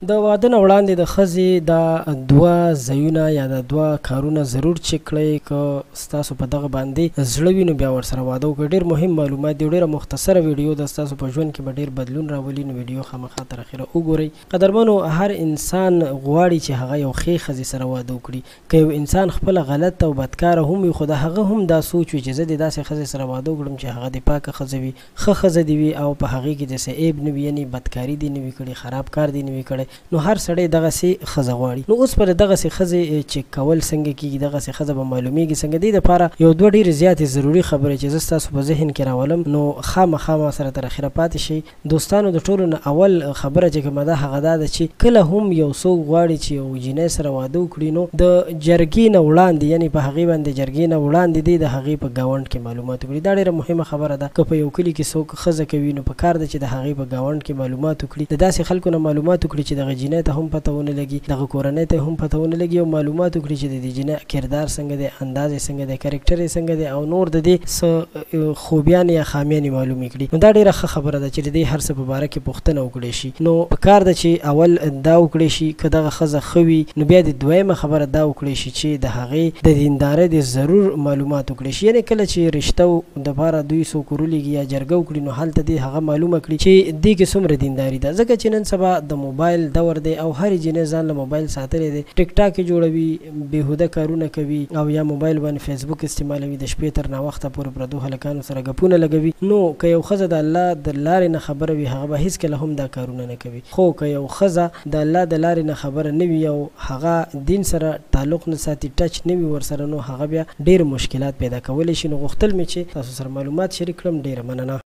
د واده نه وړاندې د ښځې دا دوه ځایونه یا د دوه کارونه ضرور چک کړئ. که ستاسو په دغه باندې زړه وي نو بیا ورسره واده وکړئ. ډېر مهم معلومات دي، ډېره مختصره ویډیو ده، ستاسو په ژوند کې به ډېر بدلون راولي. نو ویډیو خامخا تر اخره وګورئ. قدرمنو، هر انسان غواړي چې هغه یو ښې ښځې سره واده وکړي. که یو انسان خپله غلط او بدکاره هم وي، خو د هغه هم دا سوچ وي چې زه د داسې ښځې سره واده وکړم چې هغه د پاکه ښځه وي، ښه ښځه دې وي او په هغې کې داسې عیب نه وي، یعنې بدکاري دې نه وي کړې، خراب کار دې نه وي کړی. نو هر سړی دغسې ښځه غواړي. نو اوس پر دغسې ښځې چک کول څنګه کېږي، دغسې ښځه به معلومیږي څنګه. دې دپاره یو دوه ډېرې زیاتې ضروري خبرې چې زه ستاسو په ذهن کې راولم، نو خامخا ما سره تر اخره پاتې شئ. دوستانو، د ټولو نه اول خبره چې کومه ده هغه دا ده چې کله هم یو څوک غواړي چې یو جینۍ سره واده وکړي، نو د جرګې نه وړاندې، یعنې په هغې باندې جرګې نه وړاندې دی د هغې په ګاونډ کې معلومات وکړي. دا ډېره مهمه خبره ده. که په یو کلي کې څوک ښځه کوي، نو په کار ده چې د هغې په ګاونډ کې معلومات وکړي، د داسې خلکو نه معلومات وکړي چې دغه جینۍ ته هم پته ونه لګي، دغه کورنۍ ته هم پته ونه لګي، او معلومات وکړي چې د دې جینۍ کردار څنګه دی، انداز یې څنګه دی، کرکټر یې څنګه دی، او نور د دې څه خوبیانې یا خامیانې معلومې کړي. نو دا ډېره ښه خبره ده چې د دې هر څه په باره کې پوښتنه وکړی شي. نو په کار ده چې اول دا وکړی شي، که دغه ښځه ښه وي، نو بیا د دویمه خبره دا وکړی شي چې د هغې د دیندارۍ د ضرور معلومات وکړي شي. یعنې کله چې رشته دپاره دوی څوک ورولېږي یا جرګه وکړي، نو هلته دې هغه معلومه کړي چې دې کې څومره دینداري ده. ځکه چې نن سبا د موبایل دور دی او هرې جینۍ ځان له موبایل ساتلی دی، ټیک ټاک یې جوړوي، بېهوده کارونه کوي، او یا موبایل باندې فیسبوک استعمالوي، د شپې تر ناوخته پورې پردو هلکانو سره ګپونه لګوي. نو که یو ښځه د الله د لارې نه خبره وي، هغه به هېڅکله هم دا کارونه نه کوي. خو که یو ښځه د الله د لارې نه خبره نه وي او هغه دین سره تعلق نه ساتي، ټچ نه وي ورسره، نو هغه بیا ډېر مشکلات پیدا کولی شي. نو غوښتل مې چې تاسو سره معلومات شریک کړم. ډېره مننه.